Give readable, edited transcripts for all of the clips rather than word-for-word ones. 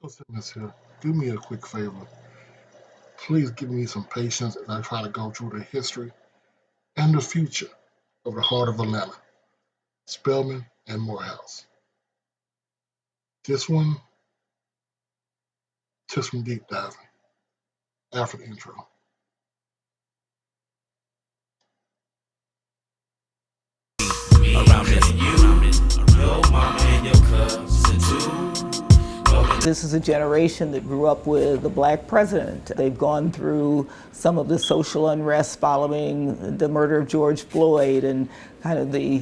Simmons here. Do me a quick favor. Please give me some patience as I try to go through the history and the future of the heart of Atlanta, Spelman and Morehouse. This one took some deep diving after the intro. Around you, your mama and your cousin too. This is a generation that grew up with a black president. They've gone through some of the social unrest following the murder of George Floyd and kind of the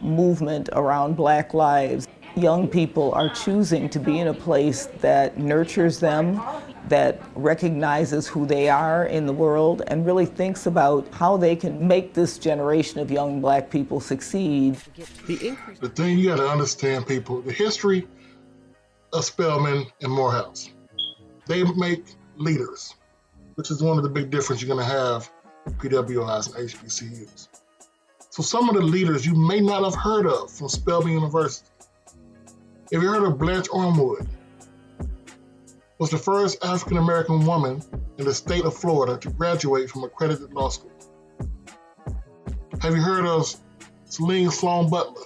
movement around black lives. Young people are choosing to be in a place that nurtures them, that recognizes who they are in the world, and really thinks about how they can make this generation of young black people succeed. The thing you got to understand, people, the history of Spelman and Morehouse. They make leaders, which is one of the big differences you're going to have with PWIs and HBCUs. So some of the leaders you may not have heard of from Spelman University. Have you heard of Blanche Ormwood? Was the first African-American woman in the state of Florida to graduate from accredited law school. Have you heard of Celine Sloan Butler,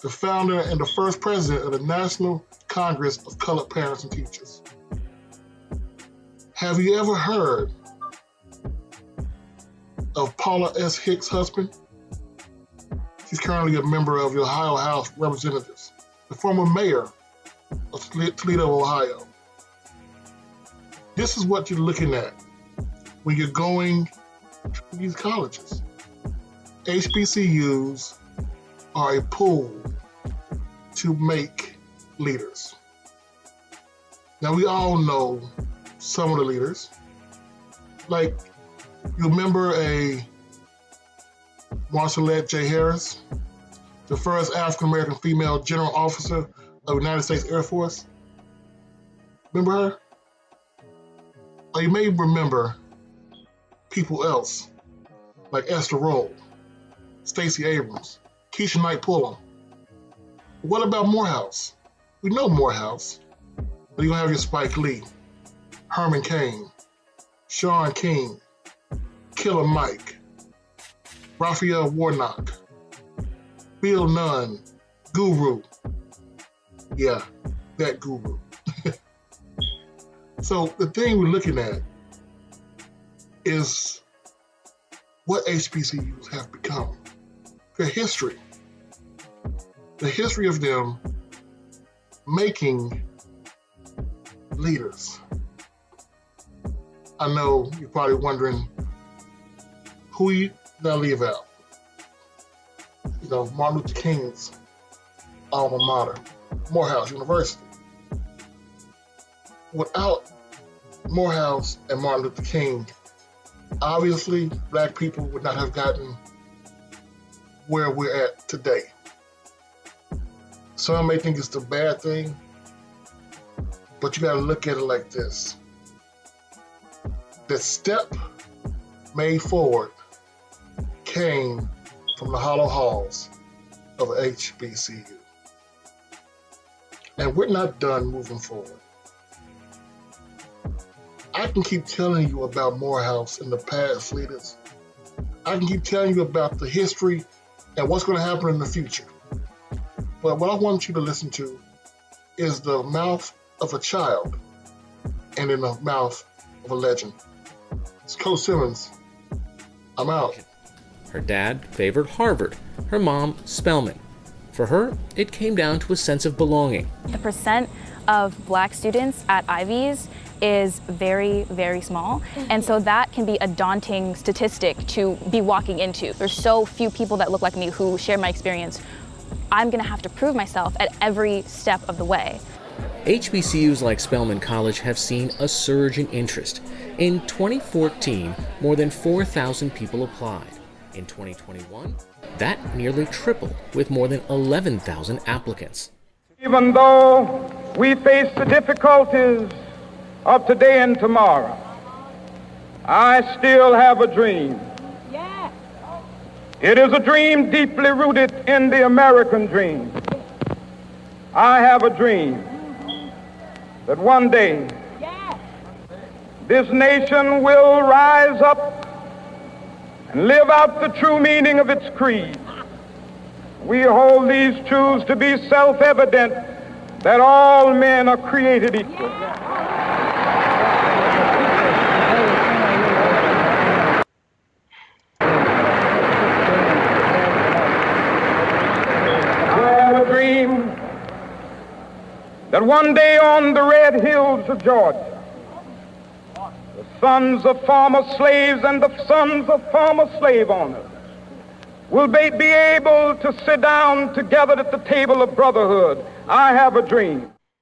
the founder and the first president of the National Congress of Colored Parents and Teachers? Have you ever heard of Paula S. Hicks' husband? She's currently a member of the Ohio House of Representatives, the former mayor of Toledo, Ohio. This is what you're looking at when you're going to these colleges. HBCUs are a pool to make leaders. Now we all know some of the leaders. Like, you remember a Marcelette J. Harris, the first African-American female general officer of the United States Air Force? Remember her? Or you may remember people else, like Esther Roll, Stacey Abrams, Keisha Knight Pulliam. What about Morehouse? We know Morehouse, but you're gonna have your Spike Lee, Herman Cain, Sean King, Killer Mike, Raphael Warnock, Bill Nunn, Guru. Yeah, that Guru. So the thing we're looking at is what HBCUs have become. Their history. The history of them making leaders. I know you're probably wondering who did I leave out? You know, Martin Luther King's alma mater, Morehouse University. Without Morehouse and Martin Luther King, obviously black people would not have gotten where we're at today. Some may think it's a bad thing, but you gotta look at it like this. The step made forward came from the hollow halls of HBCU. And we're not done moving forward. I can keep telling you about Morehouse and the past leaders. I can keep telling you about the history and what's going to happen in the future. But what I want you to listen to is the mouth of a child and in the mouth of a legend. It's Coach Simmons. I'm out. Her dad favored Harvard, her mom Spelman. For her, it came down to a sense of belonging. The percent of black students at Ivies is very, very small. And so that can be a daunting statistic to be walking into. There's so few people that look like me who share my experience. I'm gonna have to prove myself at every step of the way. HBCUs like Spelman College have seen a surge in interest. In 2014, more than 4,000 people applied. In 2021, that nearly tripled with more than 11,000 applicants. Even though we face the difficulties of today and tomorrow, I still have a dream. Yeah. It is a dream deeply rooted in the American dream. I have a dream that one day this nation will rise up and live out the true meaning of its creed. We hold these truths to be self-evident, that all men are created equal. I have a dream that one day on the red hills of Georgia, the sons of former slaves and the sons of former slave owners will be able to sit down together at the table of brotherhood. I have a dream.